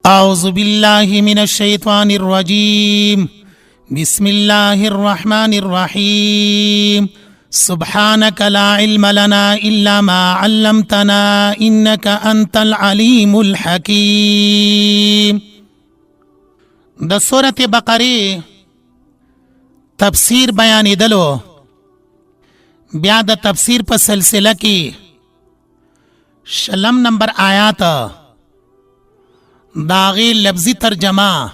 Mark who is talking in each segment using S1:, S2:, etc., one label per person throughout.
S1: أعوذ بالله من الشيطان الرجيم بسم الله الرحمن الرحيم سبحانك لا علم لنا إلا ما علمتنا إنك أنت العليم الحكيم. د سورة بقره تفسیر بیانی دلو بیا د تفسیر په سلسله کې شلم نمبر آیات داغی لفظی ترجمه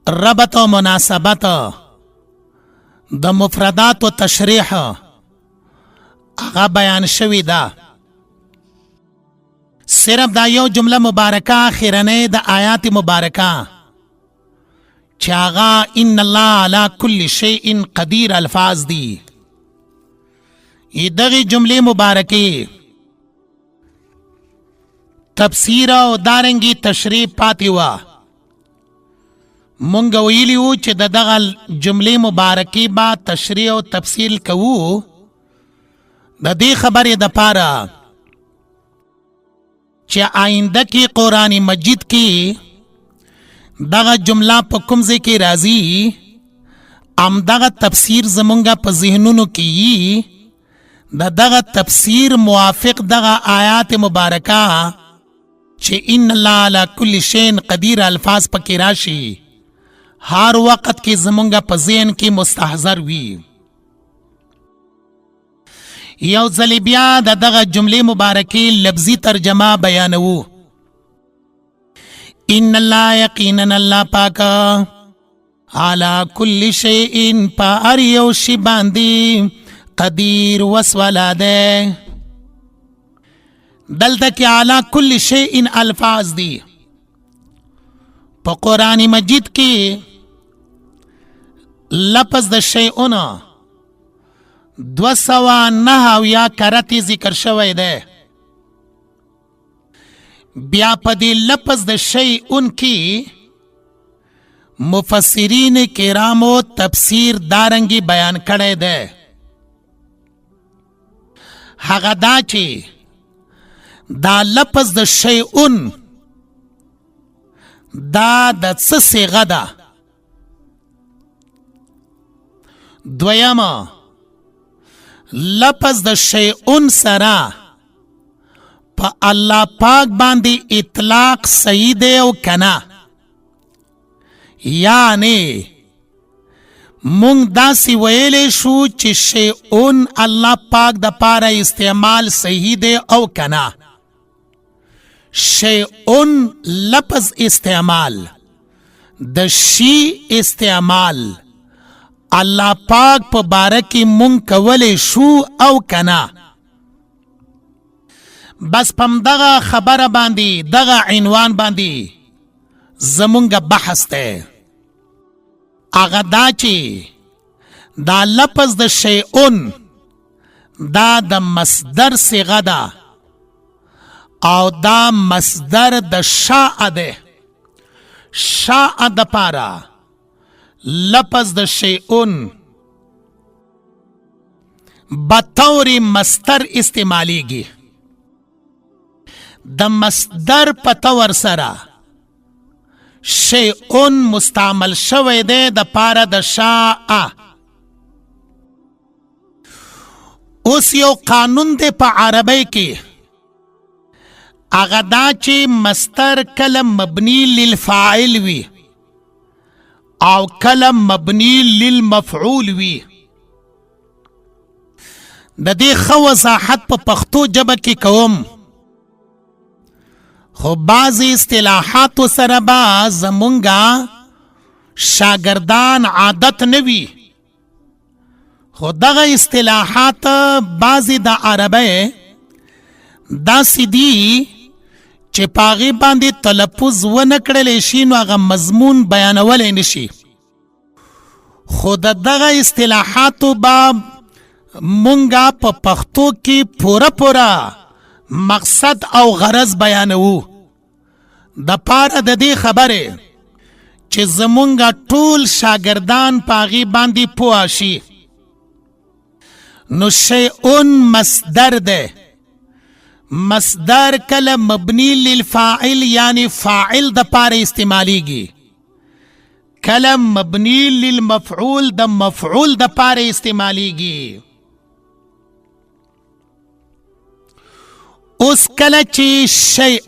S1: ربط و مناسبت د مفردات و تشریح اغا بیان شوی دا. صرف دا یو جمله مبارکه آخرنه د آیات مبارکه چه آغا ان اللہ علی کل شیء قدیر الفاظ دی. ای دغی جمله مبارکی تفسیر او دارنگی تشریح پاتی وا. مونږ ویلیو چې د دغه جمله مبارکی با تشریح او تفصیل کوو د دې خبرې د پاره چې آینده کې قرآن مجید کې دغه جمله په کوم ځای کې راځي ام دغه تفسیر زمونږه په ذهنونو کې دغه تفسیر موافق دغه آیات مبارکه چې ان الله علی کل شیء قدیر الفاظ پکې راشي هر وخت کې زمونږه په ذهن کې مستحضر وي. یو ځل بیا دغه جمله مبارکه لفظي ترجمه بیانوو. ان الله یقینا الله پاک علی کل شیء پر یو شی باندې قدیر وسولاده. دلته کې علی کل شیء الفاظ دی. په قرآن مجید کې لفظ د شیئون 209 کرتی ذکر شوی ده. بیا په دې لفظ د شیئون کې مفسرین کرامو تفسیر دارنګي بیان کړی ده. هغه دا چې دا لفظ د شیئون دا د څه صيغه ده. دویمه لفظ د شیئون سره په الله پاک باندې اطلاق صحیح دی او کنا، یعنی مونږ داسې ویلی شو چې شیئون الله پاک د پاره استعمال صحیح دی او کنا. شیئون لفظ استعمال د شی استعمال الله پاک په باره کې مونږ کولی شو او کنا. بس پم دغه خبره باندې دغه عنوان باندې زمونږ بحث ده. هغه دا چې دا لفظ د شیئون دا د مصدر صيغه ده او دا مصدر د شاء ده. شاء د پاره لفظ د شیئون بطور مصدر استعمالیږي. د مصدر په طور سره شیئون مستعمل شوی دی د پاره د شاء. اوس یو قانون دی په عربی کې هغه دا چې مصدر کله مبنی للفاعل وي او کله مبنی للمفعول وي. د دې ښه وضاحت په پښتو ژبه کې کوم، خو بعضې اصطلاحاتو سره به زمونږه شاگردان عادت نه وي، خو دغه اصطلاحات بعضې د عربی داسې دي چې په هغې باندې تلفظ ونه کړلی شي نو هغه مضمون بیانولی نشي. خو د دغه اصطلاحاتو به مونږه په پښتو کې پوره مقصد او غرض بیانوو د پاره د دې خبرې چې زمونږه ټول شاگردان په هغې باندې پوه شي. نو شیئون مصدر ده مصدر کله مبنی للفاعل یعنی فاعل د پاره استعمالیږي، کله مبنی للمفعول د مفعول د پاره استعمالیږي. اوس کله چې شیء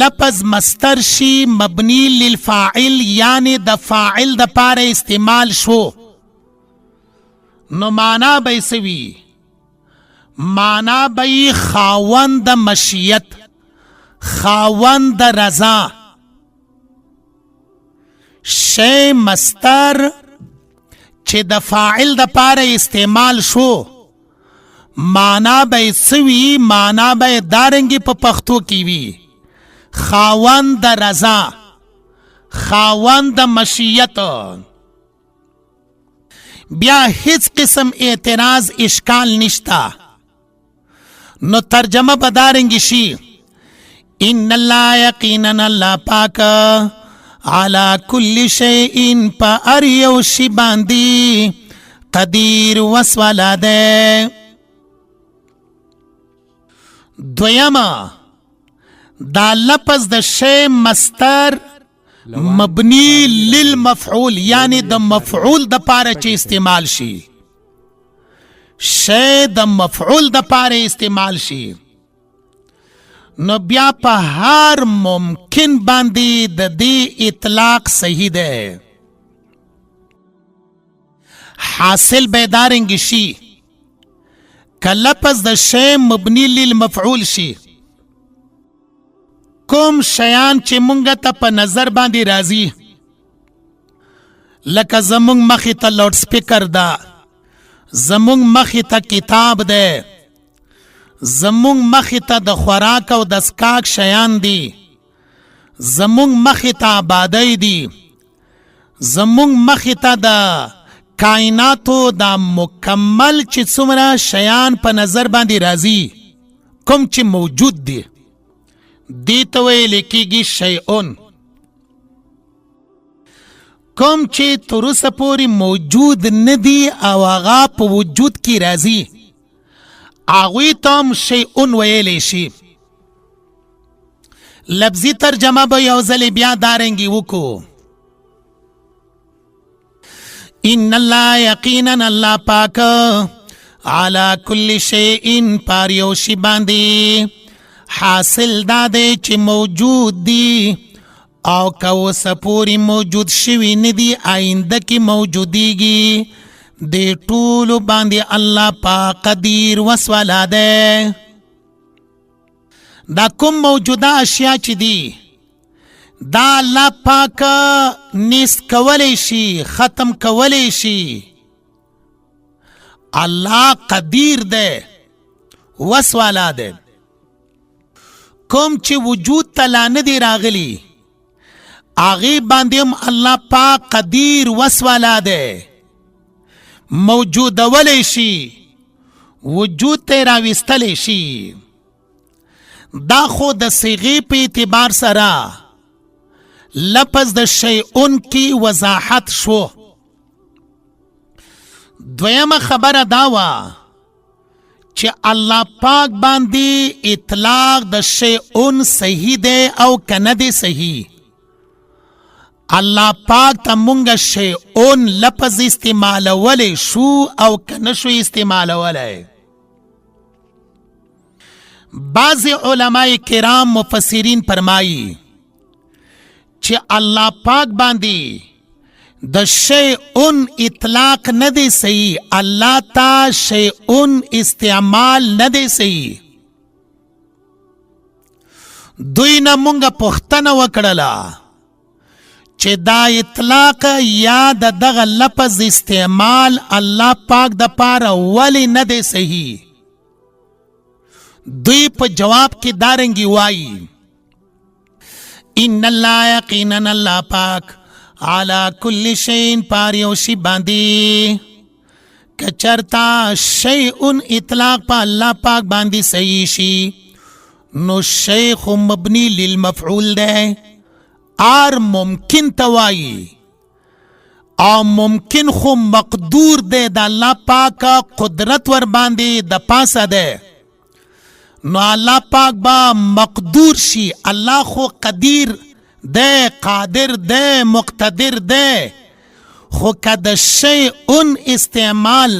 S1: لفظ مصدر شي مبنی للفاعل یعنی د فاعل د پاره استعمال شو، نو معنا به سوي، معنا به خاوند مشیت، خاوند رضا. شی مصدر چې د فاعل د پاره استعمال شو معنا به سوي، معنا به دارنګي په پښتو کې وي خاوند رضا، خاوند مشیت. بیا هیڅ قسم اعتراض اشکال نشتا، نو ترجمه بدارنگی شی ان اللہ یقینا اللہ پاک علی کل شیئن پا اریو شی باندی قدیر وسوالا دے. دویما دا لپس د شی مستر مبنی للمفعول یعنی د مفعول د پاره چې استعمال شي، شی د مفعول د پاره استعمال شي، نو بیا په هر ممکن باندې د دې اطلاق صحیح ده. حاصل بیدارنګ شي که لفظ د شی مبنی للمفعول شي، کوم شیان چې مونږ ته په نظر باندې راځي، لکه زمونږ مخې ته لاؤډ سپیکر ده، زمونږ مخې ته کتاب ده، زمونږ مخې ته د خوراک او د څښاک شیان دي، زمونږ مخې ته آبادی دي، زمونږ مخې ته د کائناتو دا مکمل چې څومره شیان په نظر باندې راځي، کوم چې موجود دي دیتا ویل کیږي شیئون. کوم چې تر اوسه پورې موجود ندي او هغه په وجود کې راځي هغوی ته هم شیئون ویلی شي. لفظي ترجمه به یو ځل بیا دارنګې وکړو. ان الله یقینا الله پاک علی کل شیئن پر یو شي باندې حاصل دا دی چې موجود دی او که اوسه پورې موجود شوي نه دي آینده کې موجودیږي، دې ټولو باندې الله پاک قدیر وسوالا دی. دا کوم موجوده اشیا چې دي دا الله پاک نیست کولی شي، ختم کولی شي. الله قدیر دی، وسوالا دی. کوم چې وجود ته لا نه دی راغلی هغې باندې هم الله پاک قدیر وسوالا دی، موجودولی شي، وجود ته راویستلی شي. دا خو د صیغې په اعتبار سره لفظ د شیئون کی وضاحت شو. دویمه خبره دا وه چې الله پاک باندې اطلاق د شیئون صحیح دی او که نه دی صحیح. الله پاک ته مونږ شیئون لفظ استعمالولی شو او که نه شو استعمالولی. بعض علماء کرام مفسرین فرمایی چې الله پاک باندې د شیئون اطلاق نه دی صحیح، الله تا شیئون استعمال نه دی صحیح. دوی نه مونږ پوښتنه وکړله چې دا اطلاق یا د دغه لفظ استعمال الله پاک د پاره ولی نه دی صحیح. دوی په جواب کې دارنګي وایي ان الله یقینا الله پاک علی کل شیء پر یو شی باندې کچرتا شیء اطلاق په الله پاک باندې صحیح شي نو شیخ مبنی للمفعول ده. آر ممکن توائی او ممکن خو مقدور ده د الله پاک قدرت ور باندې د پاسه ده، نو الله پاک با مقدور شي. الله خو قدیر ده، قادر ده، مقتدر ده، خو که د شی اون استعمال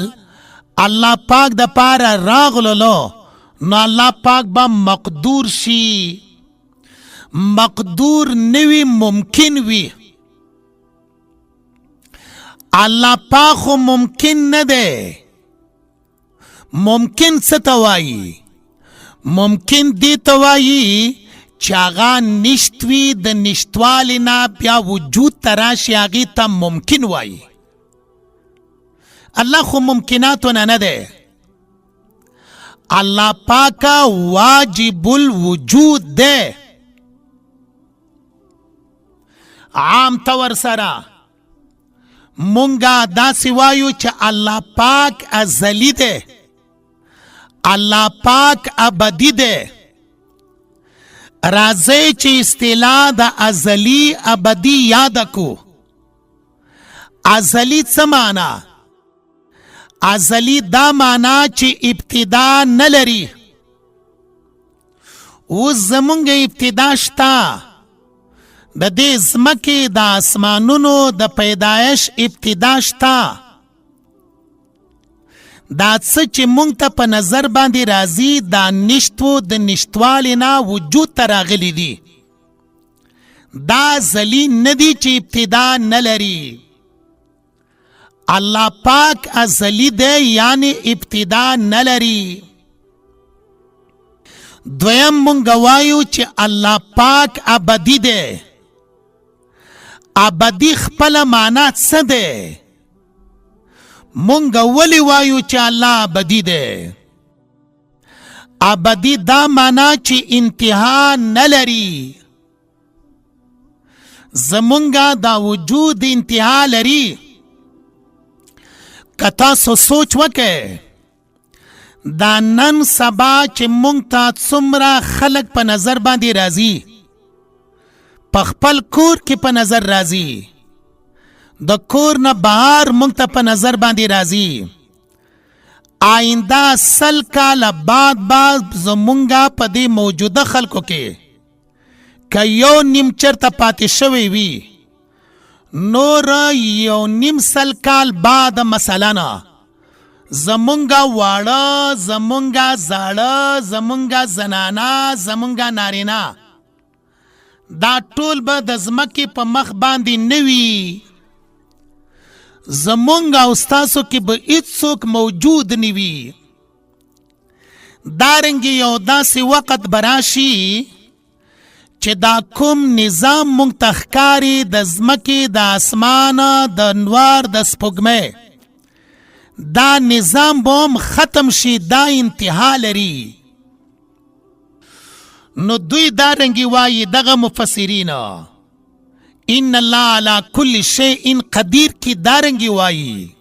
S1: الله پاک د پاره راغللو نو الله پاک با مقدور شي. مقدور نوی ممکن وی. الله پاک خو ممکن نه ده. ممکن څه ته وایي؟ ممکن دی ته وایي چې هغه نشت وي، د نشتوالي نه بیا وجود ته راشي، هغې ته ممکن وایي. الله خو ممکناتو نه ده. الله پاکه واجب الوجود ده. عام طور سره مونږه داسې وایو چې الله پاک ازلی ده، الله پاک ابدی ده. راځئ چې اصطلاح د ازلی ابدی یاد کو. ازلی څه معنا؟ ازلی دا معنا چې ابتدا نه لري. اوس زمونږ ابتدا شته. د دې ځمکې د اسمانونو د پیدایش ابتدا شته. دا څه چې مونږ ته په نظر باندې راځي دا نشتو د نشتوالي نه وجود ته راغلی دي. دا ازلی نه دي چې ابتدا نه لري. الله پاک ازلی ده، یعنی ابتدا نه لري. دویم مونږ وایو چې الله پاک ابدی ده. ابدی خپل معنا څه ده؟ مونږ ولی وایو چې الله ابدی ده؟ ابدی دا معنا چې انتها نه لري. زمونږ دا وجود انتها لري. که تاسو سوچ وکئ دا نن سبا چې مونږ ته څومره خلک په نظر باندې راځي، په خپل کور کې په نظر راځي، د کور نه بهر مونږ ته په نظر باندې راځي. آینده 100 کاله بعد زمونږه په دې موجوده خلکو کې که یو نیم چرته پاتې شوی وي، نور یو نیم 100 کال بعد مثلا زمونږه واړه، زمونږه زاړه، زمونږه زنانه، زمونږه نارینه، دا ټول به د ځمکې په مخ باندې نه وي. زمونږ او ستاسو کې به هیڅوک موجود نه وي. دارنګې یو داسې وخت به راشي چې دا کوم نظام مونږ ته ښکاري د ځمکې، د اسمانه، د انوار، د سپوږمۍ، دا نظام به هم ختم شي، دا انتها لري. نو دوی دارنګې وایي دغه مفسرین ان الله علی کل شیء قدیر کی دارنګې وایي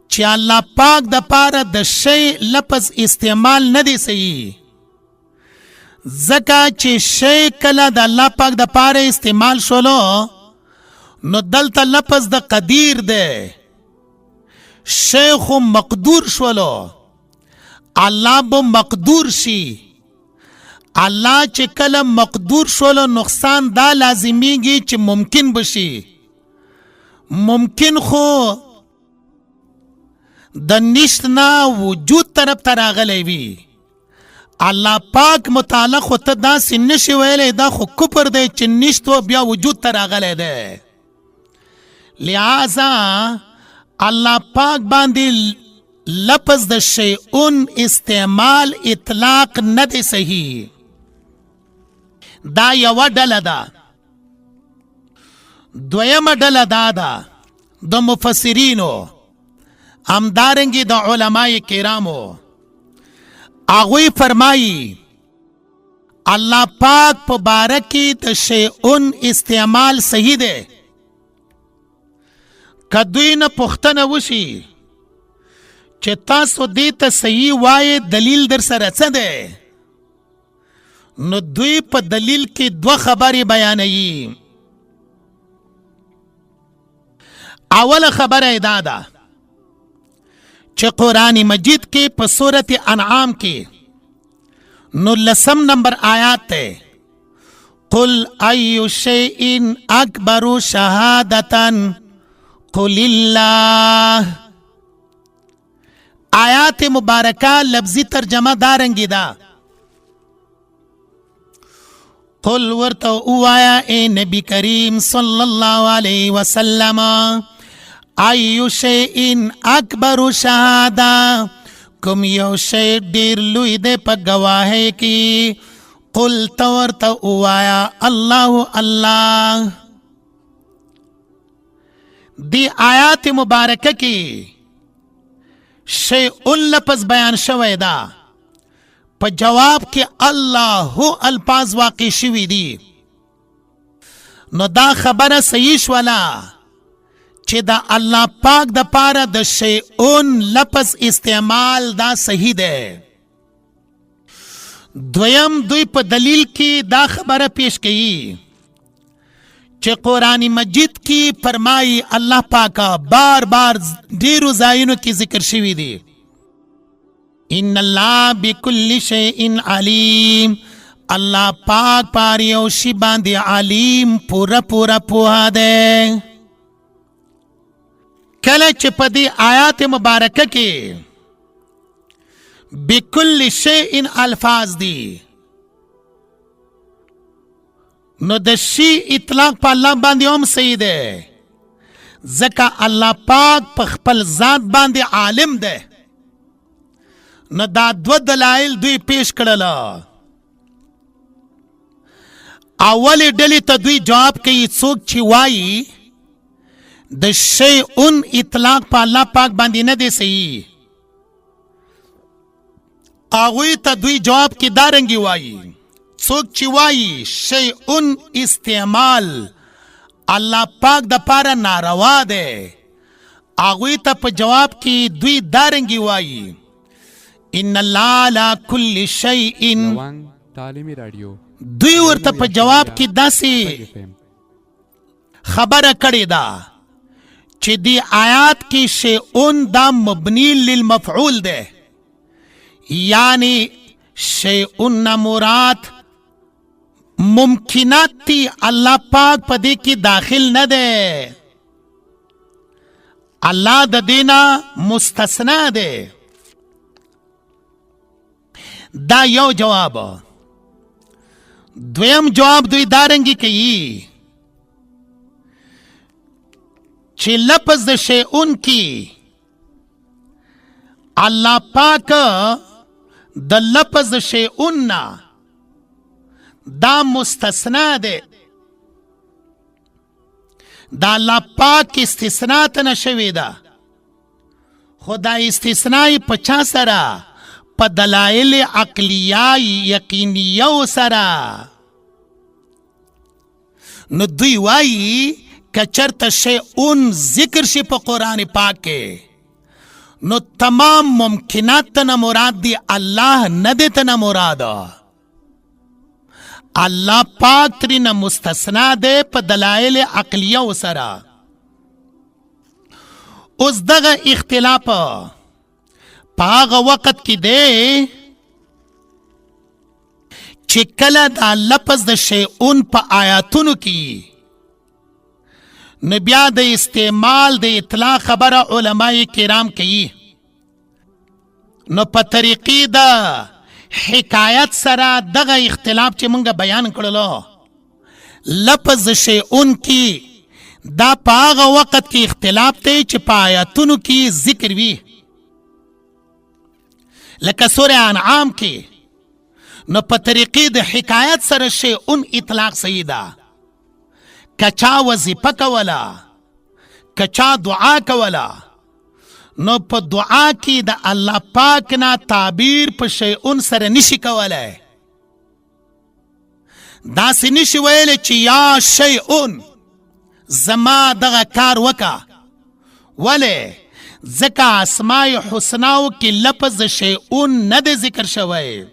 S1: چې الله پاک د پاره د شی لفظ استعمال نه دی صحیح، ځکه چې شی کله د الله پاک د پاره استعمال شولو نو دلته لفظ د قدیر دی. شی خو مقدور شولو، الله به مقدور شي. الله چې کله مقدور شولو نقصان دا لازمیږي چې ممکن بشي. ممکن خو د نشت نه وجود طرف ته راغلی وي. الله پاک متعلق خو ته داسې نشي ویلی دا خو کفر دی چې نشت و بیا وجود ته راغلی دی. لہذا الله پاک باندې لفظ د شیئون استعمال اطلاق نه دی صحیح. دا یوه ډله ده. دویمه ډله دا ده د مفسرینو، همدارنګې د علماء کرامو. هغوی فرمایي الله پاک په باره کې د شیئون استعمال صحیح دی. که دوی نه پوښتنه وشي چې تاسو دې ته صحیح وایې دلیل در سره څه دی، نو دوی په دلیل کې دوه خبرې بیانوي. اوله خبره دا ده چې قرآن مجید کې په سورة انعام کې نو 10 نمبر آیات تے قل ای شیء اکبر شہادتا قل اللہ. آیات مبارکہ لفظی ترجمہ دارنگی دا. قل ورطا اوایا اے نبی کریم صلی اللہ علیہ وسلم ایو شیئن اکبر شہادہ کم یو شیء دیر لوی دے پا گواہے کی قل تورتا اوایا اللہ اللہ. دی آیات مبارکہ کی شیئن لپس بیان شوی دا پا جواب کے اللہ الفاظ واقع شوی دی. نو دا خبر صحیح والا چی دا اللہ پاک دا پارا دا شیئن لپس استعمال دا صحیح دے. دویم دوی پا دلیل کی دا خبر پیش کی چی قرآن مجید کی فرمائی اللہ پاکا بار بار دیرو زائنو کی ذکر شوی دی. ان اللہ بکل شیئن علیم. اللہ پاک پاریو شی باندی علیم پورا پورا پوہا دے. کله چې په دې آیات مبارکه کې بكل شیء الفاظ دي نو د شی اطلاق په الله باندې هم صحیح ده ځکه الله پاک په خپل ذات باندې عالم ده. نو دا دو دلائل دوی پیش کړل. اول ډلې ته دوی جواب کوي څوک چې وایي د شیئن اطلاق په الله پاک باندې نه دی صحیح هغوی ته دوی جواب کې دارنګي وایي څوک چې وایي شیئن استعمال الله پاک د پاره ناروا دی هغوی ته په جواب کې دوی دارنګي وایي ان الله علی کل شیء. دوی ورته په جواب کې داسې خبره کړې ده چې دی آیات کی شیئن دا مبنی للمفعول دے یعنی شیئن مراد ممکنات تی اللہ پاک پا دے کی داخل نہ دے اللہ دا دینا مستثنا دے. دا یو جواب. دویم جواب دوی دارنگی کئی چی لپس دا شیئن کی اللہ پاک دا لپس دا شیئن دا مستثنا دے دا اللہ پاک استثناء تا نشوی دا خدا استثنائی پچا سرا پا دلائل عقلیائی یقینیو سرا. نو دوی وائی کچرت شیئن ذکر شی پا قرآن پاک کے نو تمام ممکنات تنا مراد دی اللہ ندی تنا مراد اللہ پاک ترینا مستثنا دے پا دلائل عقلیہ و سرا. اس دغا اختلاف پاغ وقت کی دے چکل دا لپس دا شیئن پا آیاتونو کی نبیا دا استعمال دا اطلاع خبر علماء کرام کی نو پا طریقی دا حکایت سرا دغا اختلاف چی منگا بیان کرلو لپس شیئن کی دا پا آغا وقت کی اختلاف تے چی پا آیاتونو کی ذکر وی لکہ سورہ انعام کی نو پا طریقی دا حکایت سر شیئن اطلاق سیدہ کچا وظیفہ کولا کچا دعا کولا نو پا دعا کی دا اللہ پاک نا تعبیر پا شیئن سر نشی کولا ہے دا سی نشی ویلے چی یا شیئن زما دغا کار وکا ولی ذکا اسماء حسناو کی لپظ شیئن ند ذکر شوئے.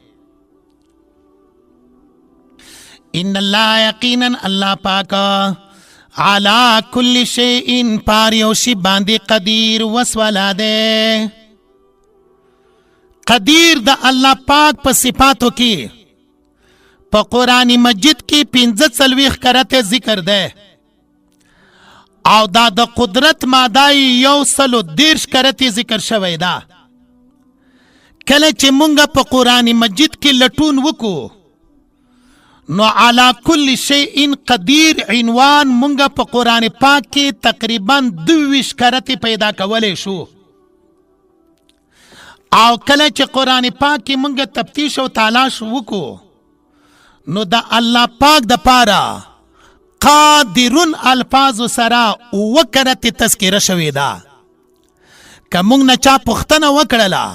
S1: ان اللہ یقینا اللہ پاکا علا کل شیئن پاریوشی باندی قدیر وسوالا دے قدیر د الله پاک په صفاتو کې په قرآن مجید کې 45 کرته ذکر ده او دا د قدرت ماده 130 کرته ذکر شوی ده. کله چې مونږ په قرآن مجید کې لټون وکړو نو علا کل شیء قدیر عنوان مونږ په قرآن پاک کې تقریبا 22 کرته پیدا کولی شو. او کله چې قرآن پاک کې مونږ تفتیش او تلاش وکړو نو د الله پاک د پاره قادرون الفاظ سره وکړه تذکره شوی ده. که مونږ نه چا پوښتنه وکړله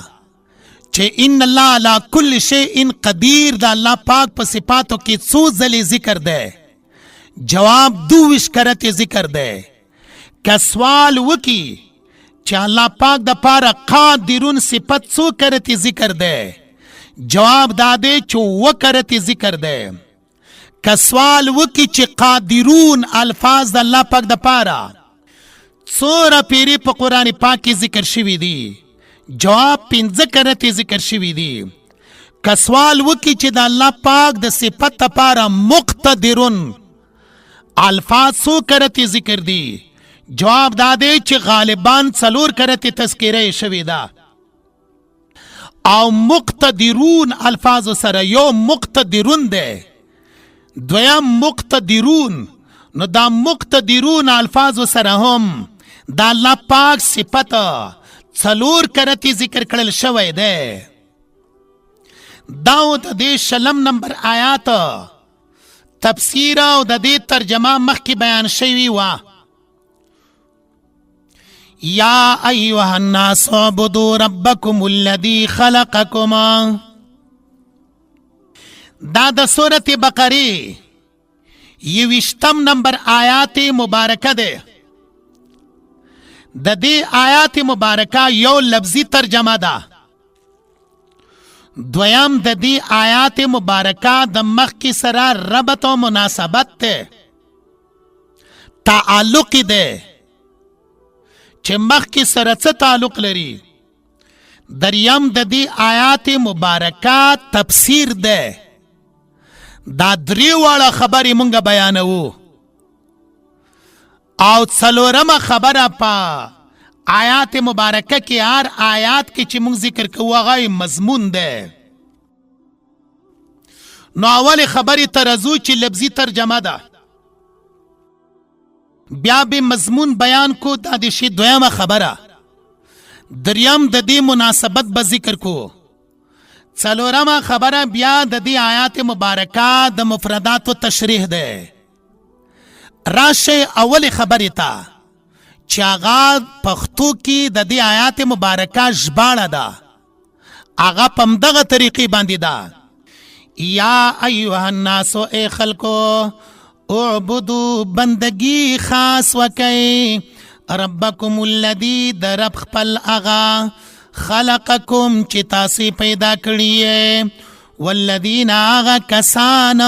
S1: چې ان الله علی کل شیء قدیر د الله پاک په صفاتو کې څو ځلې ذکر ده؟ جواب 22 کرته ذکر ده. که سوال وکي چې الله پاک د پاره قادرون صفت څو کرته ذکر ده؟ جواب داده چې 2 کرته ذکر ده. که سوال وکي چې قادرون الفاظ د الله پاک د پاره څوره پیری په قرآن پاک کې ذکر شوی دي؟ جواب 15 کرته ذکر شوی دي. که سوال وکي چې د الله پاک د صفت لپاره مقتدرون الفاظ څو کرته ذکر دي؟ جواب داده چې غالبان 4 کرته تذکره شوی ده. او مقتدرون الفاظ سره یو مقتدرون ده دویم مقتدرون. نو دا مقتدرون الفاظ سره هم دا الله پاک صفت 4 کرتی ذکر کړل شوی ده. داو د دې 20 نمبر آیات تفسیر او د دې ترجمه مخکې بیان شوی و. یا ایها الناس اعبدوا ربکم الذی خلقکم. دا د سورة بقره 20 نمبر آیات مبارکه ده. د دې آیات مبارکه یو لفظي ترجمه ده. دویم د دې آیات مبارکه د مخکې سره ربط او مناسبت ده، تعلق ده چې مخکې سره څه تعلق لري. دریم د دې آیات مبارکه تفسیر ده. دا 3 واړه خبرې مونږ بیانوو او 4مه خبره په آیات مبارکه کې هر آیات کې چې مونږ ذکر کوو هغه مضمون ده. نو اول خبرې ترازو چې لفظي ترجمه ده، بیا به مضمون بیان کو. دا د شی دویمه خبره. دریم د دې مناسبت به ذکر کو. 4مه خبره بیا د دې آیات مبارکه د مفردات و تشریح ده. راشه اول خبره تا چې هغه پښتو کې د دې آیات مبارکه ژباړه ده، هغه په همدغه طریقې باندې ده. یا ایها الناس ای خلکو اعبدوا بندگی خاص وکئ ربکم الذی د رب خپل اغا خلقکم چې تاسې پیدا کړی والذین آغا کسان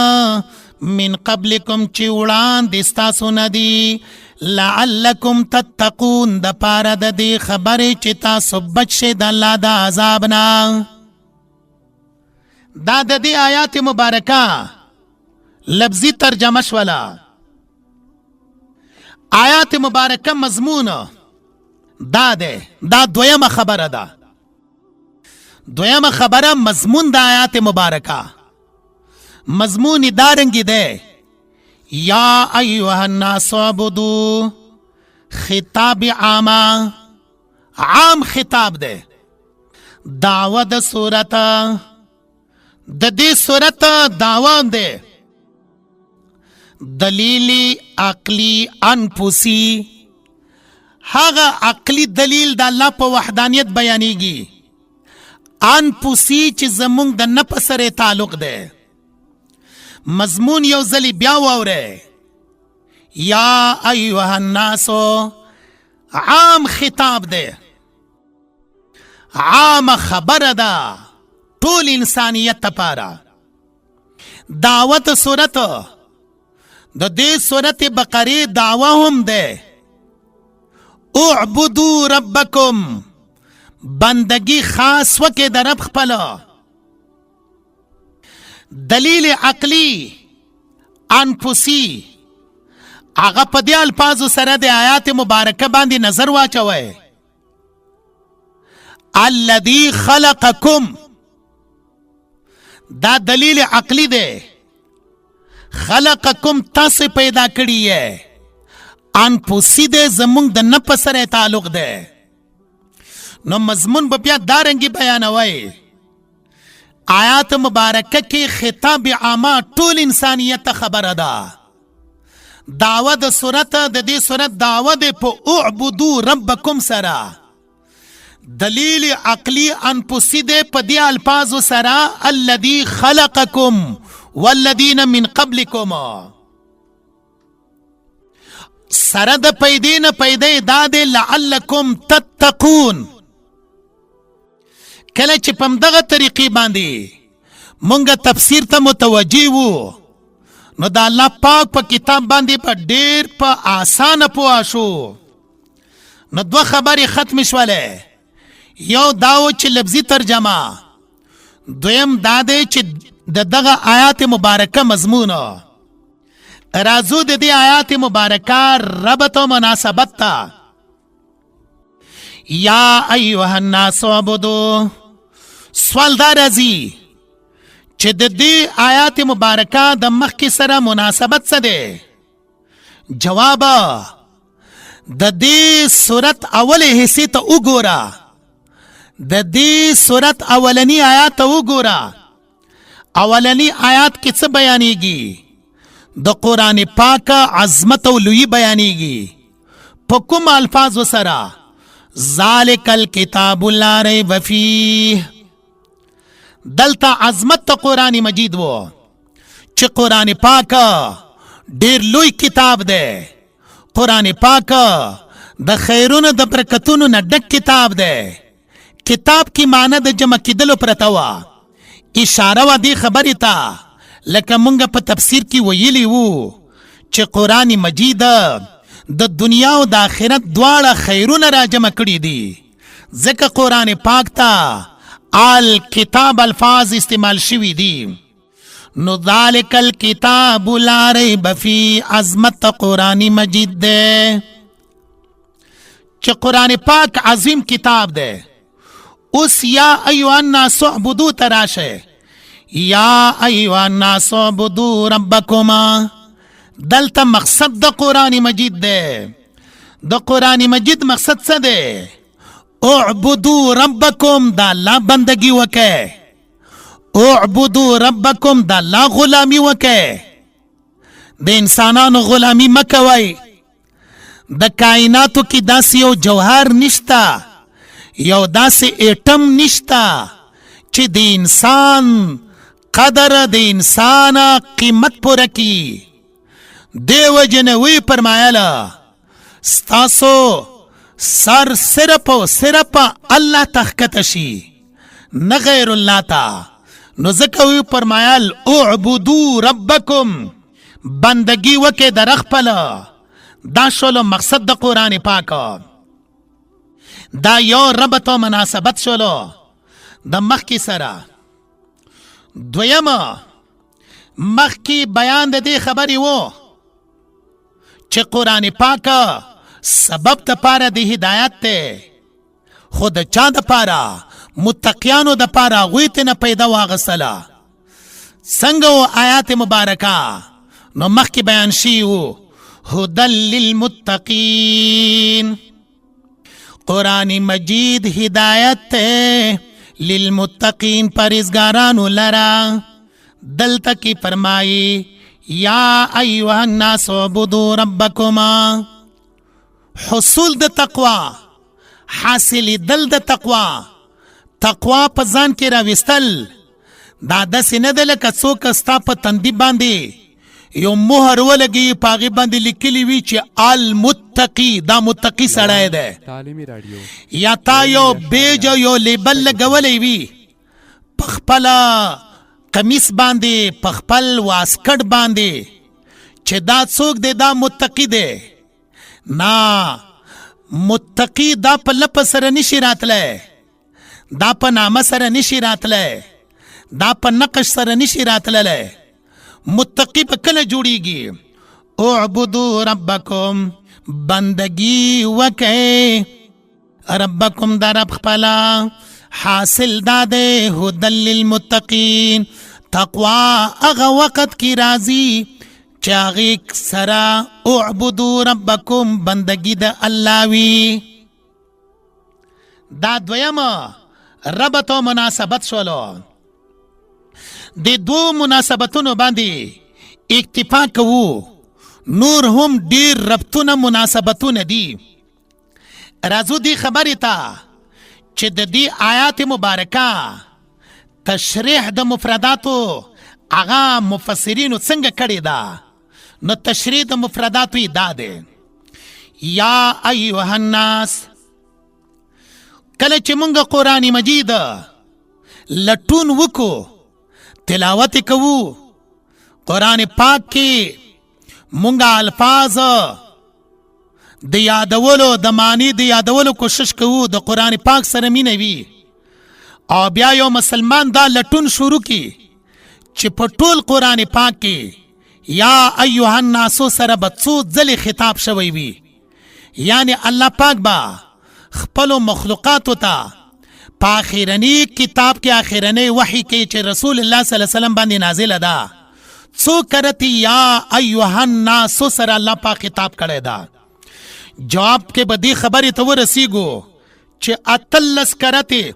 S1: من قبلکم چې وړاندې ستاسو نه دي لعلکم تتقون د پاره د دې خبرې چې تاسو بچ شئ د الله د عذاب نه. دا د دې آیات مبارکه لفظي ترجمه شوله. آیات مبارکه مضمون دا ده. دا دویمه خبره ده. دویمه خبره مضمون د آیات مبارکه. مضمون دارنګي ده یا ایها الناس اعبدوا. خطاب عام خطاب ده. دعوه د صورت د دې صورت دعوه ده. دلیل عقلی انفسی هغه عقلی دلیل د الله په وحدانیت بیانېږي. انفسی چې زمونږ د نفس سره تعلق ده. مضمون یو ځلی بیا واوره. یا ایها الناس عام خطاب ده، عام خبره ده ټول انسانیت لپاره. دعوت صورت د دې سورت بقره دعوه هم ده. اعبدوا ربکم بندگی خاص وکې د رب خپل. دلیل عقلی انفسی هغه په دې الفاظو سره د آیات مبارکه باندې نظر واچوئ. الذي خلقکم دا دلیل عقلی دی. خلقکم تاسو پیدا کړی یې. انفسی دی زمونږ د نفس سره تعلق دی. نو مضمون به بیا دارنګې بیانوئ. آیات مبارکه کې خطاب عامه ټول انسانیت ته خبره ده. دعوه د صورت د دې صورت دعوه د په اعبدو ربکم سره. دلیل عقلی انفسی د په دې الفاظو سره الذي خلقکم والذین من قبلکم سره د پیدې نه پیدې دا د لعلکم تتقون. کله چې په همدغه طریقې باندې مونږ تفسیر ته متوجه وو نو دا الله پاک په کتاب باندې په ډیر په آسانه پوه شو. نو دوه خبرې ختم شولې. یو دا و چې لفظي ترجمه، دویم دا دی چې د دغه آیات مبارکه مضمون. راځو د دې آیات مبارکه ربط و مناسبت ته. یا ایها الناس اعبدوا، سوال دا راځي چې د دې آیات مبارکه د مخکې سره مناسبت څه دی؟ جواب د دې صورت اولې حصے ته وګوره. د دې صورت اولنی آیات ته وګوره. اولنی آیات کې څه بیانېږي؟ د قرآن پاک عظمت او لویی بیانېږي. په کوم الفاظو سره؟ ذالک الکتاب لا ریب فیه. دلته عظمت ته قرآن مجید وو چې قرآن پاک ډیر لوی کتاب دی. قرآن پاک د خیرونو د برکتونو نه ډک کتاب دی. کتاب کی معنی د جمع کېدلو پرته وه. اشاره وه دې خبرې ته لکه مونږ په تفسیر کې ویلي وو چې قرآن مجید د دنیا او د آخرت دواړه خیرونه را جمع کړي دي. ځکه قرآن پاک ته الکتاب الفاظ استعمال شوي دي. نو ذالک الکتاب لا ریب فی، عظمت قرآن مجید ده چې قرآن پاک عظیم کتاب ده. اوس یا ایها الناس اعبدوا تراشه. یا ایها الناس اعبدوا ربکما دلته مقصد د قرآن مجید ده. د قرآن مجید مقصد څه ده؟ اعبدوا ربکم، دا الله بندگی وکه. اعبدوا ربکم، دا الله غلامی وکه. د انسانانو غلامی مکوي. د کائناتو کې داسې یو جوهر نشتا، یو داسې ایټم نشتا چې د انسان قدر د انسان قیمت پوره کی. دیو جنوی فرمایله ستاسو سر صرف و صرف الله تخکته شي نه غیر الله تا. نو ځکه وی فرمایل اعبدوا ربکم، بندگی وکې د خپل. دا شولو مقصد د قرآن پاک. دا یو ربط و مناسبت شولو د مخکې سره. دویمه مخکې بیان د دې خبرې وو چې قرآن پاک سبب د پاره د هدایت ته، خو د چا د پاره؟ متقیانو د پاره. هغوی ته نه پیدا واغستله. څنګه و آیات مبارکه؟ نو مخکې بیان شوي وو هدى للمتقین. قرآن مجید هدایت ته للمتقین، پرهیزګارانو لره. دلته کې فرمایي یا ایها الناس اعبدوا ربکما. حصول د تقوا، حاصل دل د تقوا. تقوا په ځان کې راوستل دا داسې نه ده لکه څوک ستا په تندي باندې یو مهر ولګي، په هغې باندې لیکلي وي چې المتقي، دا متقي سړی دی. یا تا یو بیج یو لیبل لګولی وي په خپله قمیص باندې، په خپل واسکټ باندې چې دا څوک دی؟ دا متقي دی. نه، متقی دا په لپه سره نشي راتلی. دا په نامه سره نشي راتلی، دا په نقش سره نشي راتللی. متقی په کله جوړیږي؟ اعبدو ربکم، بندگی وکئ ربکم دا رب خپلا. حاصل دا دے هدل للمتقین، تقوا اغا وقت کی راضی چاغی سرا اعبدو ربکم بندگی دا اللہ وی. دا دویم ربط و مناسبت شولو. دی دو مناسبتونو باندی اکتفا کوو، نور هم دیر ربطون مناسبتون دی. رازو دی خبری تا چې د دې آیات مبارکه تشریح د مفرداتو هغه مفسرینو څنګه کړې ده، نو تشریح د مفرداتو یې دا دی: یا ایها الناس. کله چې مونږ قرآن مجید لټون وکو، تلاوت کوو، قرآن پاک کې مونږ الفاظ د یادولو د معنی د یادولو کوشش کوو، د قرآن پاک سره مینه وي، او بیا یو مسلمان دا لټون شروع کی چې په ټول قرآن پاک کې یا ایها الناس سره به څو ځلې خطاب شوی وي. یعنی الله پاک با خپلو مخلوقاتو ته په آخرني کتاب کې آخرني وحی کې چې رسول الله صلی الله علیه وسلم باندې نازله ده، څو کرتی یا ایها الناس سره الله پاک خطاب کړی ده. جواب کې به دې خبرې ته ورسیږو چې اتلس کرتی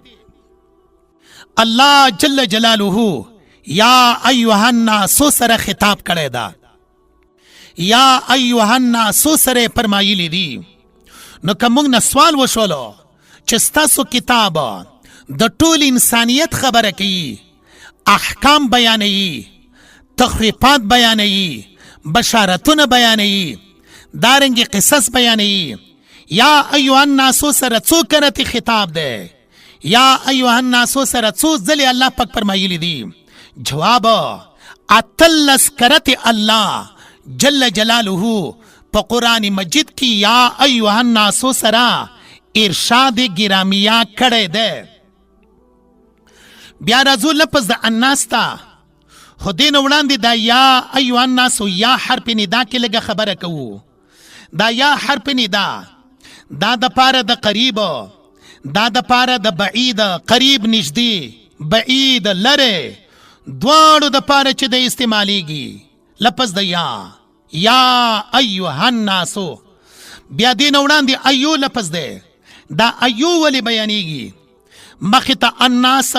S1: الله جل جلاله یا ایها الناس سره خطاب کړی ده، یا ایها الناس سره فرمایلی دي. نو که موږ نه سوال وشولو چې ستاسو کتاب د ټول انسانیت خبره کوي، احکام بیانوي، تخفیفات بیانوي، بشارتونه بیانوي، دارنګې قصص بیانوي، یا ایها الناس سره څو کرتی خطاب ده، یا ایها الناس سره څو ځلې الله پاک فرمایلی دي؟ جواب: اتلس کرتی الله جل جلاله په قرآن مجید کی یا ایها الناس سره ارشاد گرامیه کړی ده. بیا راځو لفظ د الناس ته. خو دې نه وړاندې دا یا ایها الناس یا حرف ندا کې لږه خبره کوو. دا یا حرف ندا دا د پاره د قریب، دا د پاره د بعید، قریب نږدې، بعید لره، دواړو د پاره چې د استعمالیږي لفظ د یا ایها الناس. بیا دې نه وړاندې ایو لفظ دی. دا ایو ولی بیانیږي؟ مخې ته الناس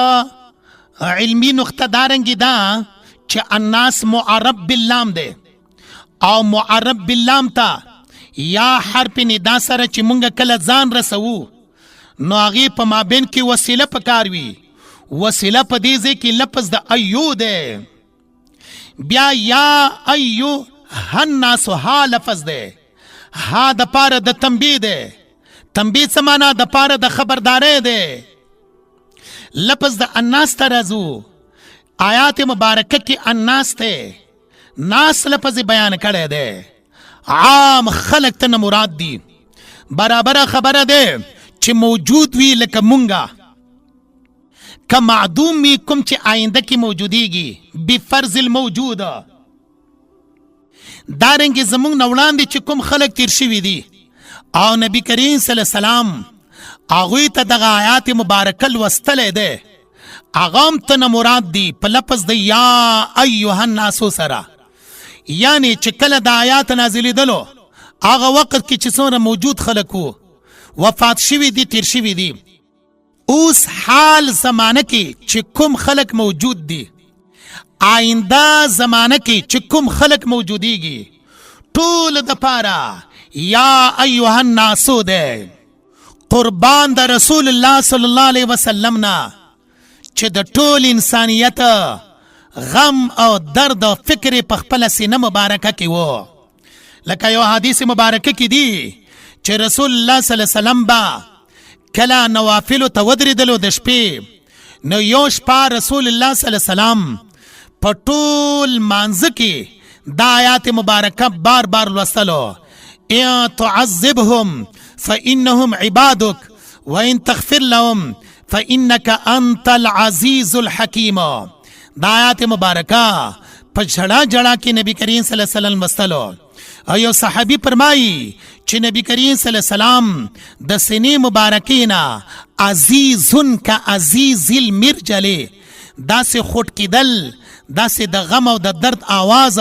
S1: علمی نقطه دارنګې ده چې الناس معرب باللام دی، او معرب باللام ته یا حرف ندا سره چې مونږ کله ځان رسوو، نو هغې په مابین کې وسیله پکار وي. وسیله په دې ځای کې لفظ د ایو دی. بیا یا ایو الناس ها لفظ دی. ها د پاره د تنبیه دی. تنبیه څه معنا؟ د پاره د خبردارۍ دی. لفظ د الناس ته راځو. آیات مبارکه کې الناس ته ناس لفظ بیان کړی دی. عام خلق ته نه مراد دی. برابره خبره دی چې موجود وي لکه مونږه، که معدوم وي کوم چې آینده کې موجودیږي بفرض الموجود. دارنګې زمونږ نه وړاندې چې کوم خلق تیر شوي دي او نبی کریم صلی الله علیه وسلم هغوی ته دغه آیات مبارکه لوستلی دی، هغه هم ته نه مراد دی په لفظ د یا ایها الناس سره. یعنی چې کله د آیات نازلېدلو هغه وخت کې چې څومره موجود خلق وو، وفات شوي دي، تیر شوي دي. اوس حال زمانه کې چې کوم خلق موجود دي، آئنده زمانه کې چې کوم خلق موجودیږي، ټول د پاره یا ایها الناس دی. قربان د رسول الله صلی الله علیه وسلم نه چې د ټول انسانیت غم او درد او فکر په خپل سینه مبارکه کې وو. لکه یو حدیث مبارکه کې دی چې رسول الله صلی الله علیه وسلم با کله نوافل ته ودرېدلو د شپې، نو یو شپه رسول الله صلی الله علیه وسلم په ټول مانځه کې دا آیات مبارکه بار بار لوستلو: ان تعذبهم فانهم عبادك وان تغفر لهم فإنك انت العزیز الحکیم. دا آیات مبارکه په جړه جړه کې نبی کریم صلی الله علیه وسلم مستلو او یو صحابي فرمایي چې نبی کریم صلی الله علیه وسلم د سینې مبارکینا عزیزن کا عزیز المرجل، داسې خوټ کېدل، داسې د غم او د درد آواز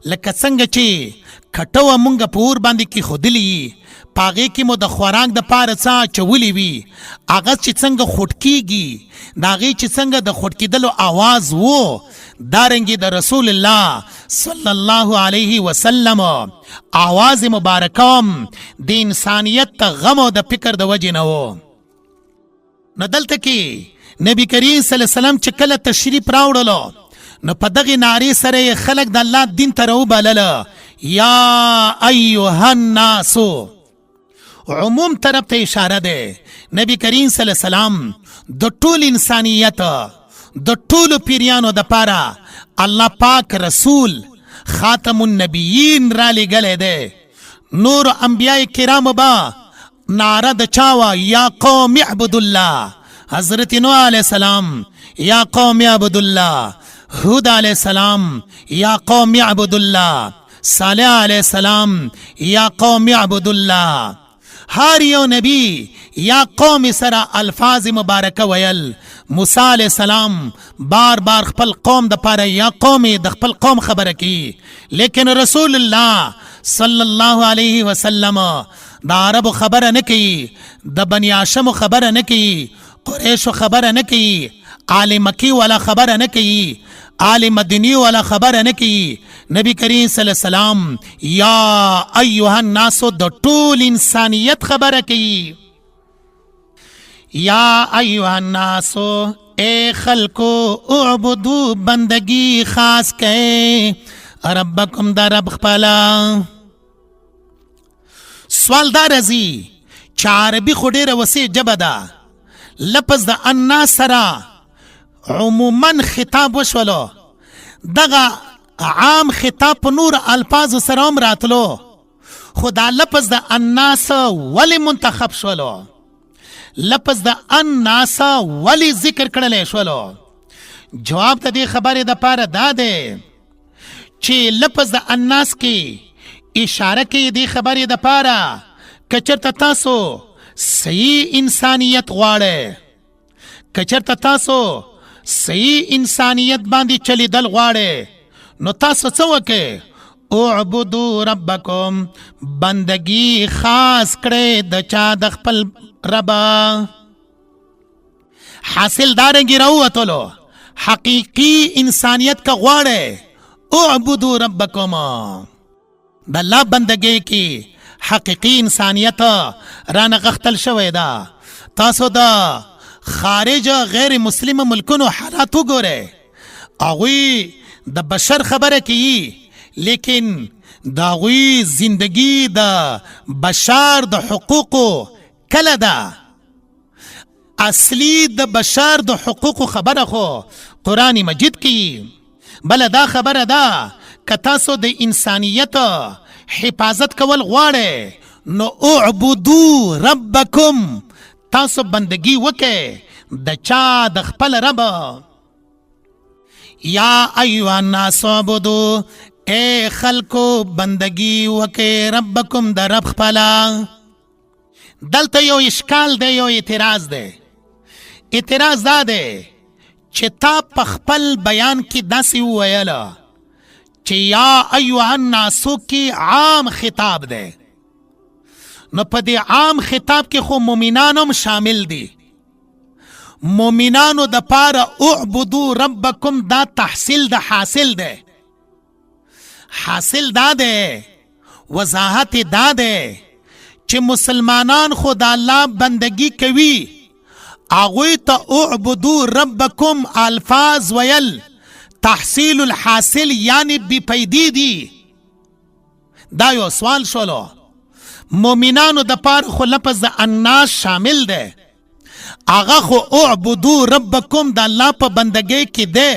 S1: لکه څنګه چې کټوه مونږ په اور باندې کې خودلی پاغې کې مو د خوراک د پاره څه چولی وي، هغه چې څنګه خوټ کېږي د هغې چې څنګه د خوټ کېدلو آواز و، دارنګې د رسول الله صلی الله علیه وسلم آواز مبارکم د انسانیت د غم او د فکر د وجې نه و. نو دلته کې نبی کریم صلی الله علیه وسلم چې کله تشریف راوړلو نو په دغې نارې سره خلک د الله دین ته راوبلله، یا ایها الناس، عموم طرف ته اشاره ده. نبی کریم صلی الله علیه وسلم د ټول انسانیت د ټولو پیریانو د پاره الله پاک رسول خاتم النبیین را لګلی دی. نور انبیاء کرام با نعره د چاوه یا قوم اعبدوا الله، حضرت نوح علیہ السلام یا قوم اعبدوا الله، هود علیہ السلام یا قوم اعبدوا الله، صالح علیہ السلام یا قوم اعبدوا الله. هر یو نبی یا قوم سره الفاظ مبارکه ویل. موسی علیہ السلام بار بار خپل قوم د پاره یا قوم د خپل قوم خبره کی، لیکن رسول الله صلی الله علیه وسلم د عربو خبره نه کی، د بنی هاشم خبره نه کی، قریش خبره نه کی، آل مکی والا خبره نه کی، آل مدنی والا خبره نه کی. نبی کریم صلی الله علیه وسلم یا ایها الناس د ټول انسانیت خبره کی. یا ایها الناس، اے خلقو، اعبدو، بندگی خاص کئ ربکم دا رب خپلا. سوال دا رزی چې عربي خو ډیره وسیع ژبه ده، لفظ د الناس سره عموما خطاب وشولو، دغه عام خطاب په نور الفاظ سره هم راتلو، خو دا لفظ د الناس ولی منتخب شولو؟ لفظ د الناس ولی ذکر کړلی شولو؟ جواب د دې خبرې د پاره دا دی چې لفظ د الناس کې اشاره کوي دې خبرې د پاره که چېرته تاسو صحیح انسانیت غواړئ، که چېرته تاسو صحیح انسانیت باندې چلیدل غواړئ، نو تاسو څه وکئ؟ اعبدو ربکم، بندگی خاص کړئ د چا؟ د خپل ربا. حاصل دارنګې راووتلو حقیقي انسانیت که غواړئ اعبدو ربکم، د الله بندګۍ کې حقیقي انسانیت رانه غختل شوی ده. تاسو د خارج غیر مسلم ملکونو حالات وګورئ، هغوی د بشر خبره کوي، لیکن د هغوی زندگی د بشر د حقوقو کله ده؟ اصلي د بشر د حقوقو خبره خو قرآن مجید کی. بله دا خبره ده که تاسو د انسانیت حفاظت کول غواړئ نو اعبدو ربکم، تاسو بندگی وکئ د چا؟ د خپل رب. یا ایها الناس اعبدو، اے خلقو بندگی وکئ ربکم د رب خپلا. دلته یو اشکال دی، یو اعتراض دی. اعتراض دا دی چې تا په خپل بیان کې داسې وویله چې یا ایها الناسو کې عام خطاب دی، نو په دې عام خطاب کې خو مؤمنان هم شامل دي. مؤمنانو د پاره اعبدو ربکم دا تحصیل د حاصل دی. حاصل دا دی، وضاحت دا دی چې مسلمانان خو د الله بندگی کوي، هغوی ته اعبدو ربکم الفاظ ویل تحصیل الحاصل یعنی بی پیدی دی. دا یو سوال شولو. مومنانو د پاره خو لفظ د الناس شامل دی، هغه خو اعبدو ربکم د الله په بندګۍ کې دی،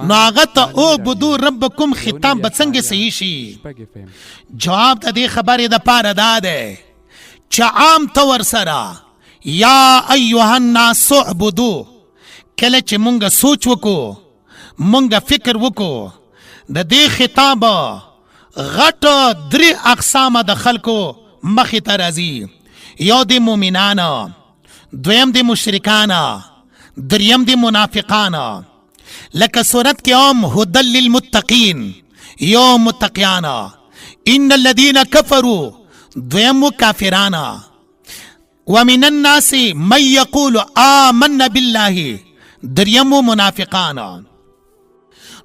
S1: نو هغه ته اعبدو ربکم خطاب به څنګه صحیح شي؟ جواب د دې خبرې د پاره دا دی چې عام طور سره یا ایها الناس اعبدو، کله چې مونږ سوچ وکو، مونږ فکر وکو، د دې خطاب غټ 3 اقسام د خلکو مخې ته راځي. یو د مؤمنان، دویم د مشرکان، دریم د منافقان. لکه صورت کې هم هدى للمتقین، یو متقیان، ان الذين كفروا، دویم کافران، ومن الناس من يقول آمنا بالله، دریم منافقان.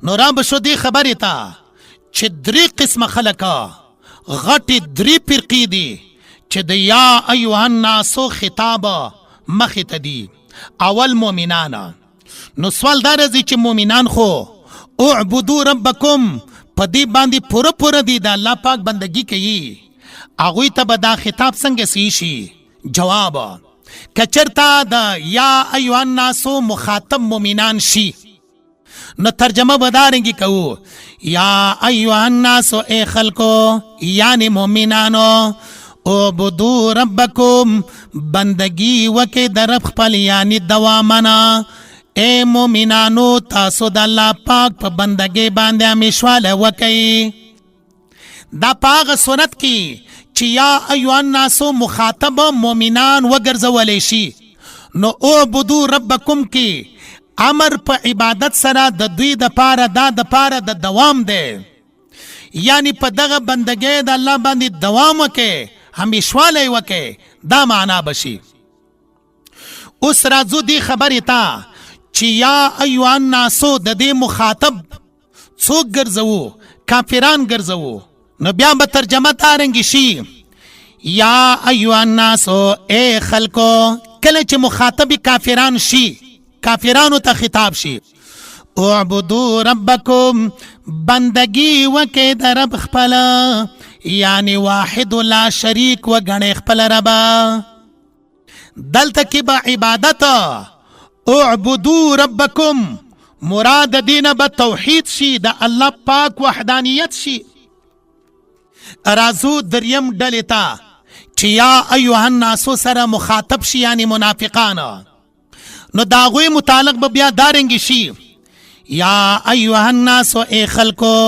S1: نو را بشو دی خبری تا چې 3 قسم خلقا غټی 3 فرقی دی چې د یا ایوه الناسو خطاب مخی تا دی. اول مومنان. نو سوال دار ازی چې مومنان خو اعبدو ربکم پا دی باندی پورا پورا دی دا اللہ پاک بندگی کئی، اگوی تا با دا خطاب سنگ سیشی؟ جواب کچرتا دا یا ایوه الناسو مخاطب مومنان شی نو ترجمه بدارنگی کہو یا ایوہ الناسو اے خلقو یعنی مومنانو اعبدو ربکم بندگی وکی در رب خپل یعنی دوامنا. اے مومنانو تاسو دا اللہ پاک پا بندگی باندے ہمیشوال وکی. دا پاک صورت کی چی یا ایوہ الناسو مخاطب مومنان وگرزولی شی نو اعبدو ربکم کی امر په عبادت سره د دوی د پاره دا د پاره د دوام دی، یعنی په دغه بندګۍ د الله باندې دوام وکې، همیشوالی وکې، دا معنا بشي. اوس راځو دی خبرې ته چې یا ایوه الناسو د دې مخاطب څوک ګرځوو؟ کافران ګرځوو. نو بیا به ترجمه دارنګې شي یا ایوه الناسو اے خلکو، کله چې مخاطب کافران شي، کافرانو تا خطاب شي، اعبدو ربکم بندگی وکی در رب خپلا، یعنی واحد لا شریک و گنی خپل ربا. دلتا کی با عبادت اعبدو ربکم مراد دین با توحید شي، دا اللہ پاک وحدانیت شي. رازو دریم ڈلتا چی یا ایوہ الناسو سر مخاطب شي یعنی منافقان. نو داغوی متعلق بیا دارنگی شی یا ایوہ الناس اے خلقو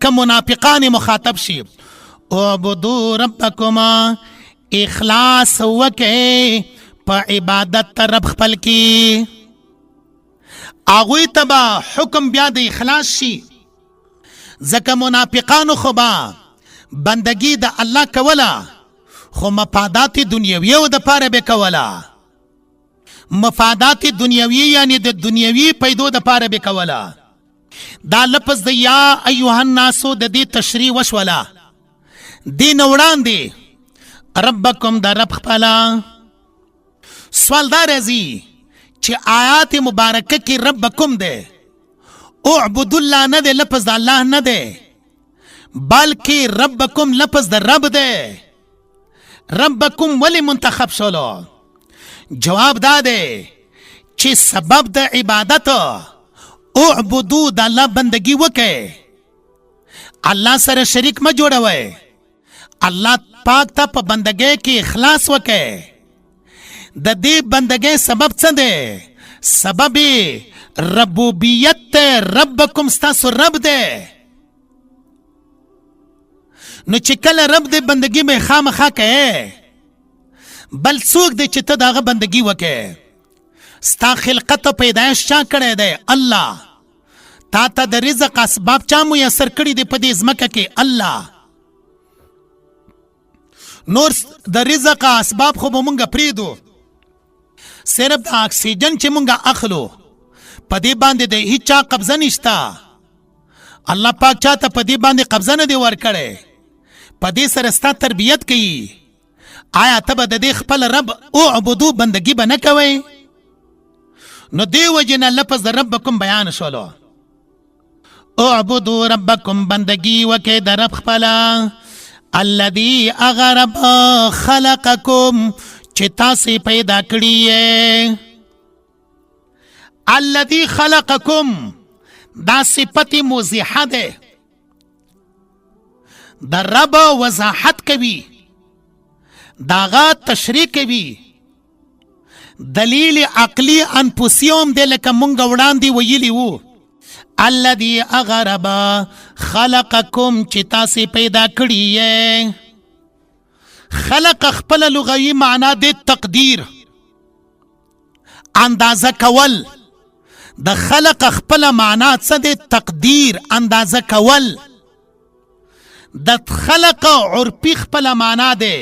S1: کا منافقان مخاطب شی اعبدو ربکم اخلاص وکے پا عبادت رب خپل کی. آغوی تبا حکم بیا دا اخلاص شی زکا منافقان خوبا بندگی دا اللہ کولا خو مفادات دنیاویو دا پار بے کولا، مفادات دنیاوی یعنی د دنیاوی پیدو د پاره به کولا. دا لفظ د یا ایوه الناسو د دې تشریح وشولا. دین وړاندې ربکم د رب خپلا. سوال دا راځي چې آیات مبارکه کې ربکم ده، اعبد الله نه ده، لفظ د الله نه ده، بلکې ربکم لفظ د رب ده. ربکم ولی منتخب شولو؟ جواب داده چې سبب د عبادت اعبدو د الله بندگی وکې، الله سره شریک ما جوړوي، الله پاک ته په بندګۍ کې اخلاص وکې. د دې بندګۍ سبب څه دی؟ سبب ربوبیت ربکم ستاسو رب دی. نو چې کله رب دې بندگی مې خامخا کوي، بل څوک دی چې ته داغه بندگی وکې؟ ستا خلقت پیدایش چا کړی دی؟ الله. تا ته د رزق اسباب چا میسر کړي دی په دې ځمکه کې؟ الله. نور د رزق اسباب خو به مونږ پریدو، صرف د اکسیجن چې مونږ اخلو په دې باندې د هیچا قبضه نشته. الله پاک چاته په دې باندې قبضه نه دی ورکړی، په دې سره ستا تربیت کوي. آیا ته به د دې خپل رب اعبدو بندگی به نه کوئ؟ نو دې وجې نه لفظ د ربکم بیان شولو. اعبدو ربکم بندگی وکې د رب خپله، الذي اغا رب خلقکم چې تاسې پیدا کړي یې. الذي خلقکم دا صفت موضحه ده، د رب وضاحت کوي، داغا تشریح کوي. دلیل عقلی انفسیوم دی لکه مونږ وړاندې ویلي وو الذي اغرب خلقکم چې تاسې پیدا کړي یې خلق خپل لغوي معنا دی تقدیر اندازه کول د خلق خپل معنا څه دی تقدیر اندازه کول د خلق عرفي خپل معنا دی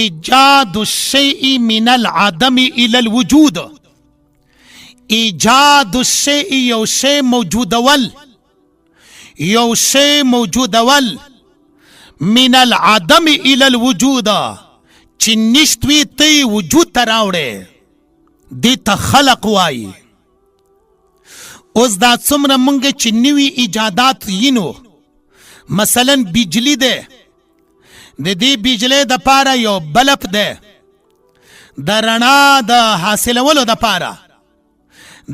S1: ایجاد الشیء من العدم الى الوجود ایجاد الشیء یو شی موجودول یو شی موجودول من العدم الى الوجود چې نشت وي ته وجود ته راوړې دې ته خلق وایي اوس دا څومره مونږ چې نوي ایجادات یینو مثلا بجلی ده د دې بجلی د پاره یو بلب ده د رڼا د حاصلولو د پاره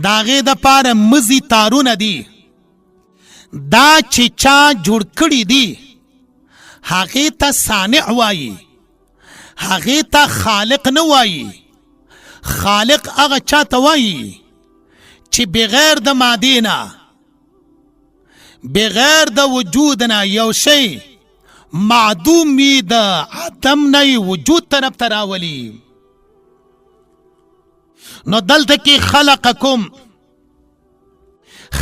S1: د هغې د پاره مزي تارونه دي دا چې چا جوړ کړي دي هغې ته صانع وایي هغې ته خالق نه وایي خالق هغه چا ته وایي چې بغیر د مادې نه بغیر د وجود نه یو شی معدوم وي د عدم نه وجود طرف ته راولي نو دلته کې خلقکم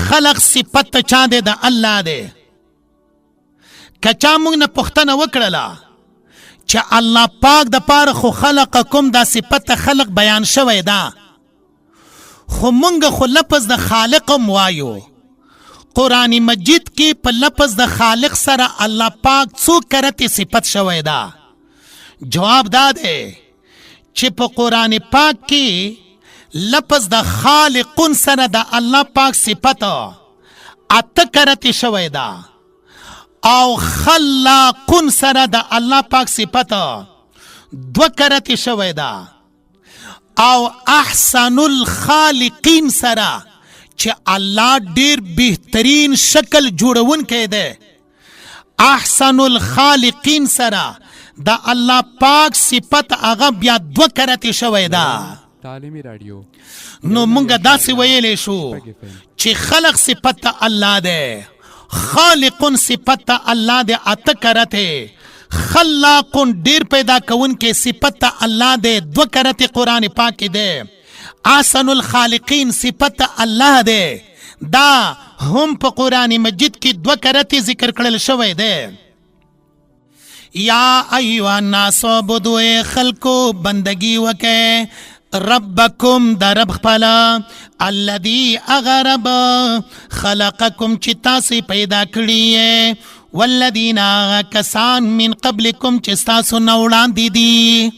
S1: خلق صفت ته چا دی د الله دی که چا موږ نه پوښتنه وکړله چې الله پاک د پاره خو خلقکم دا صفت ته خلق بیان شوی ده خو موږ خو لفظ د خالقم وایو قرآن مجید کې په لفظ د خالق سره الله پاک څو کرته صفت شوی ده جواب دا دی چې په قرآن پاک کې لفظ د خالقون سره د الله پاک صفت اته کرته شوی ده او خلاقون سره د الله پاک صفت دو کرته شوی ده او احسن الخالقین سره چې الله ډیر بهترین شکل جوړونکی دی احسن الخالقین سره د الله پاک صفت هغه بیا دو کرته شوی ده
S2: تعلیمی رادیو
S1: نو مونږ داسې ویلی شو چې خلق صفت الله دی خالقون صفت الله دی اته کرته خلاقون ډیر پیدا کوونکی صفت الله دی دو کرته قرآن پاک دی احسن الخالقین صفت الله دی دا هم په قرآن مجید کې دو کرته ذکر کړل شوی دی یا ایها الناس عبدوا خلقو بندگی وکئ ربکم دا رب خپلا الذي اغرب خلقکم چې تاسې پیدا کړي والذین کسان من قبلکم چې ستاسو نه وړاندې دي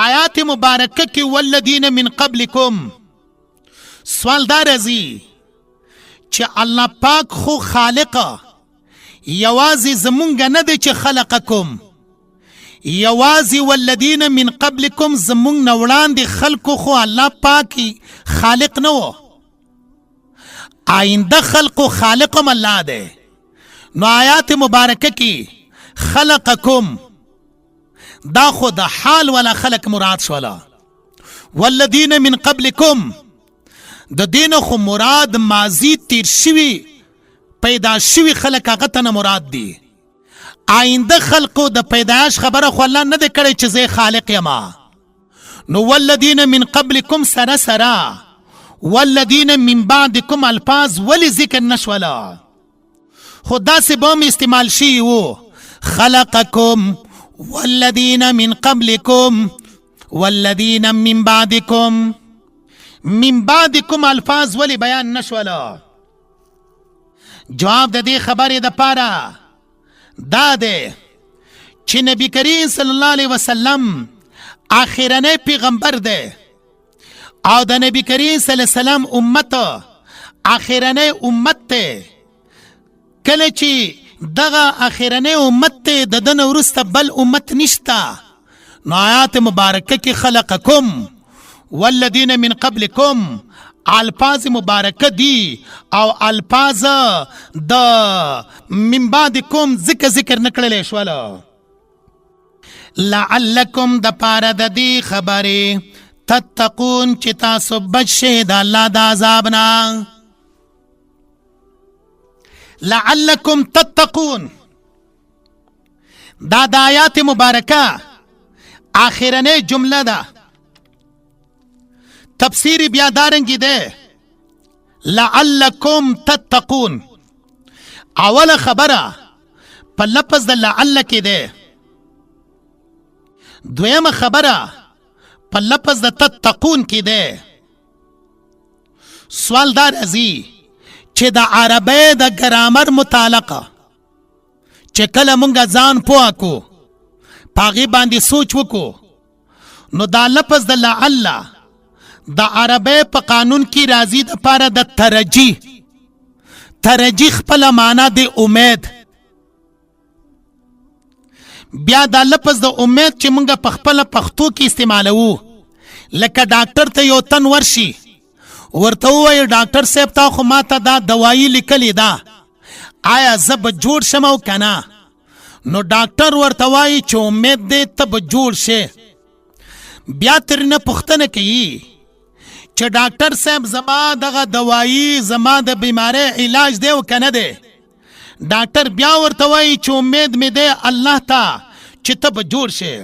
S1: آیات مبارکه کې والذین من قبلکم سوال دا راځي چې الله پاک خو خالق یوازې زمونږ نه دی چې خلقکم یوازې والذین من قبلکم زمونږ نه وړاندې خلقو خو الله پاک خالق نه و آینده خلقو خالقم الله دی نو آیات مبارکه کې خلقکم دا خو د حال ولا خلق مراد شولا والذین من قبلکم د دین خو مراد ماضی تیر شوی پیدا شوی خلق هغه ته مراد دی آینده خلقو د پیدایش خبره خو الله نه دی کړی چې زه خالق یما نو والذین من قبلکم سره سره والذین من بعدکم الفاظ ولی ذکر نشولا خو داسې به هم استعمال شي وو خلقکم والذین من قبلکم والذین من بعدکم من بعدکم الفاظ ولی بیان نشولا جواب د دې خبرې د پاره دا دی چې نبی کریم صلی الله علیه وسلم آخرنی پیغمبر دی او د نبی کریم صلی الله علیه وسلم امت آخرنی امت دی کله چې دغه آخرنی امت دی د دن وروسته بل امت نشته نو آیات مبارکه کې خلقکم والذین من قبلکم الفاظ مبارکه دی او الفاظ د من بعدکم ذکر نکړل شول لعلکم د پاره د دې خبرې تتقون چې تاسو بچ شئ د الله د عذاب نه. لعلکم تتقون دا د آیات مبارکه آخرنه جمله ده. تفسیر بیا دارنګي ده لعلکم تتقون. اول خبره په لفظ د لعل کې ده، دویمه خبره په لفظ د تتقون کې ده. سوال دار ازي چې د عربی د ګرامر متعلقه چې کله مونږه ځان پوه کو پاغي باندې سوچ وکو نو دا لفظ د لعل د عربی په قانون کې راځي د پاره د ترجیح. ترجیح خپل معنا د امید. بیا دا لفظ د امید چې مونږه په خپل پښتو کې استعمالوو، لکه ډاکټر ته یو تن ورشي ورته ووایي ډاکټر صاحب تا خو ماته دا دوايي لیکلې ده، آیا زه به جوړ شم او که نه؟ نو ډاکټر ورته وایي چې امید دی ته به جوړ شې. بیا ترېنه پوښتنه کوي چې ډاکټر صاحب زما دغه دوايي زما د بیمارۍ علاج دی او که نه دی؟ ډاکټر بیا ورته وایي چې امید مې دی الله ته چې ته به جوړ شې.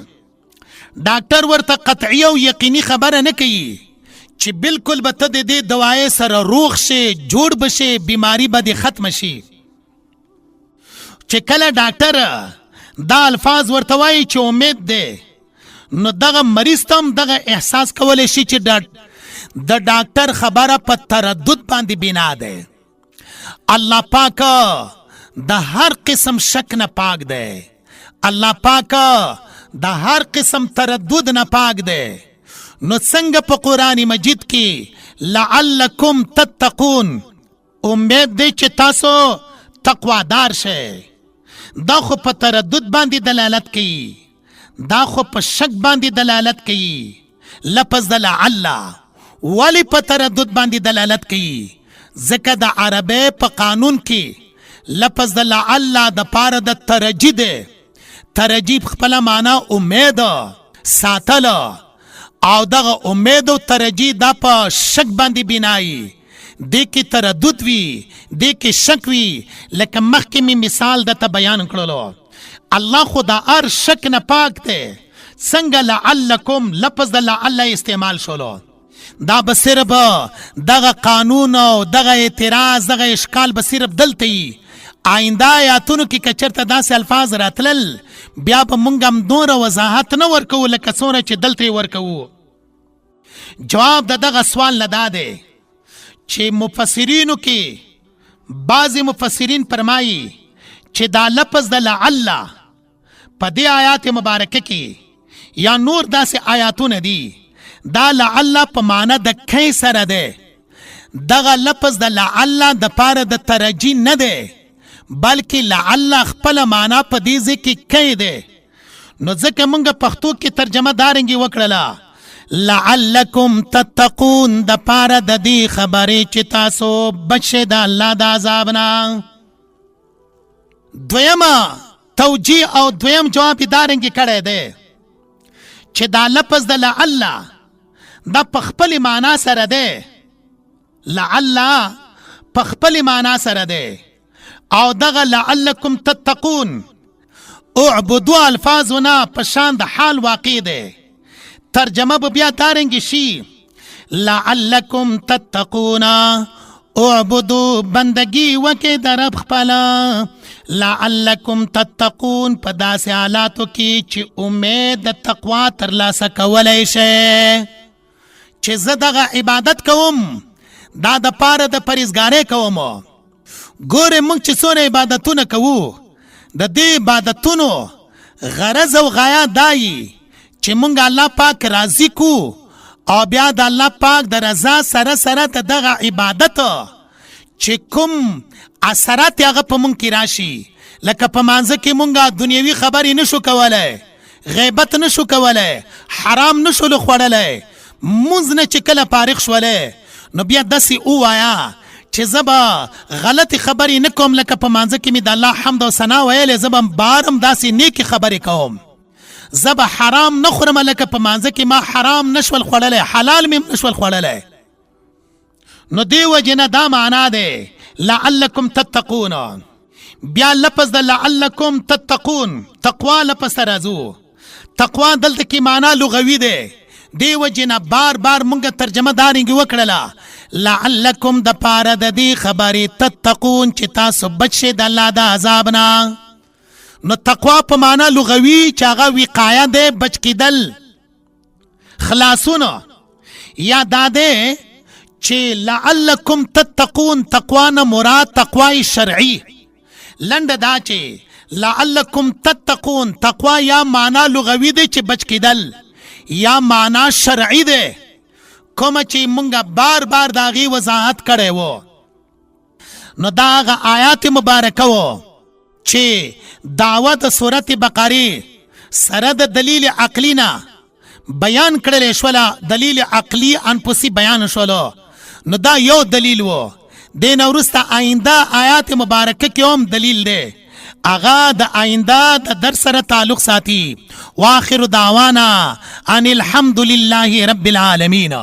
S1: ډاکټر ورته قطعي او یقیني خبره نه کوي چې بالکل به ته د دې دوایي سره روغ شې، جوړ به شې، بیماری به دې ختم شي. چې کله ډاکټر دا الفاظ ورته وایي چې امید دی نو دغه مریض ته هم دغه احساس کولی شي چې د ډاکټر خبره په تردد باندې بنا ده. الله پاک د هر قسم شک نه پاک دی. الله پاک د هر قسم تردد نه پاک دی. نو څنګه په قرآن مجید کې لعلکم تتقون امید دی چې تاسو تقوادار شئ، دا خو په تردد باندې دلالت کوي، دا خو په شک باندې دلالت کوي. لفظ د لعل ولی په تردد باندې دلالت کوي؟ ځکه د عربی په قانون کې لفظ د لعل د پاره د ترجیح دی. ترجیح خپل معنا امید ساتل او دغه امید او ترجیح دا په شک باندې بنایي. دې کې تردد وي، دې کې شک وي. لکه مخکې مې مثال درته بیان کړلو، الله خو د هر شک نه پاک دی. څنګه لعلکم لفظ د لعل استعمال شولو؟ دا به صرف دغه قانون او دغه اعتراض دغه اشکال به صرف دلته وي. آینده آیاتونو کې که چېرته داسې الفاظ راتلل بیا به مونږ هم دومره وضاحت نه ورکوو لکه څومره چې دلته یې ورکوو. جواب د دغه سوال نه دا دی چې مفسرینو کې بعضې مفسرین فرمایي چې دا لفظ د لعل په دې آیات مبارکه کې یا نور داسې آیاتونه دي، دا لعل په معنی د کئ سره دی. دغه لفظ د لعل د پاره د ترجیح نه دی بلکې لعل خپل معنا په دې ځای کې کئ دی. نو ځکه موږ پښتو کې ترجمه دارنګې وکړله لعلکم تتقون د پاره د دې خبرې چې تاسو بچ شئ د الله د عذاب نه. دویمه توجیه او دویم جواب دارنګې کړی دی چې دا لفظ د لعل دا په خپل معنا سره دی. لعل په خپل معنا سره دی او دغه لعلکم تتقون اعبدو الفاظونه په شان د حال واقع دی. ترجمه به بیا دارنګې شي لعلکم تتقون اعبدو بندگی وکې د رب خپله. لعلکم تتقون په داسې حالاتو کې چې امید د تقوا ترلاسه کولی شئ چې زه دغه عبادت کوم دا د پاره د پرهیزګارۍ کوم. ګورې موږ چې څونه عبادتونه کوو د دې عبادتونو غرض او غایه دا یي چې موږ الله پاک راضي کو او بیا د الله پاک د رضا سره سره د دغه عبادت چې کوم اثرات هغه په موږ کې راشي. لکه په مانځه کې موږ دنیوي خبرې نشو کولی، غیبت نشو کولی، حرام نشو خوړلی، مونځ نه چې کله فارغ شولی نو بیا داسې ووایه چې زه به غلطې خبرې نه کوم. لکه په مانځه کې مې د الله حمد او ثنا ویلې زه به بارم داسې نیکې خبرې کوم. زب حرام نه خورم لکه په مانځه کې ما حرام نشول خوړلی حلال مې نشول خوړلی نو دی وجې نه دا معنا دی لعلکم تتقون بیا لفظ د لعلکم تتقون تقوا لپس ته راځو تقوا دلته کې معنا لغوي دی دی وجې نه بار بار مونږ ترجمه دارنګې وکړله لعلکم د پاره د دې خبرې تتقون چې تاسو بچ شئ د الله د عذاب نه نو تقوا په معنا لغوي چې هغه وقایه دی بچ کېدل خلاصونه یا دا دی چې لعلکم تتقون تقوا نه مراد تقوای شرعي لنډه دا چې لعلکم تتقون تقوا یا معنا لغوي دی چې بچ کېدل یا معنا شرعي دی کومه چې مونږه بار بار د هغې وضاحت کړی و نو دا هغه آیات مبارکه و چې دعوه د صورت بقرې سره د دلیل عقلی نه بیان کړلی شوله دلیل عقلی انفسي بیان شولو نو دا یو دلیل و دې نه وروسته آینده آیات مبارکه کې هم دلیل دی هغه د آینده د درس سره تعلق ساتي واخر دعوانا ان الحمد لله رب العالمین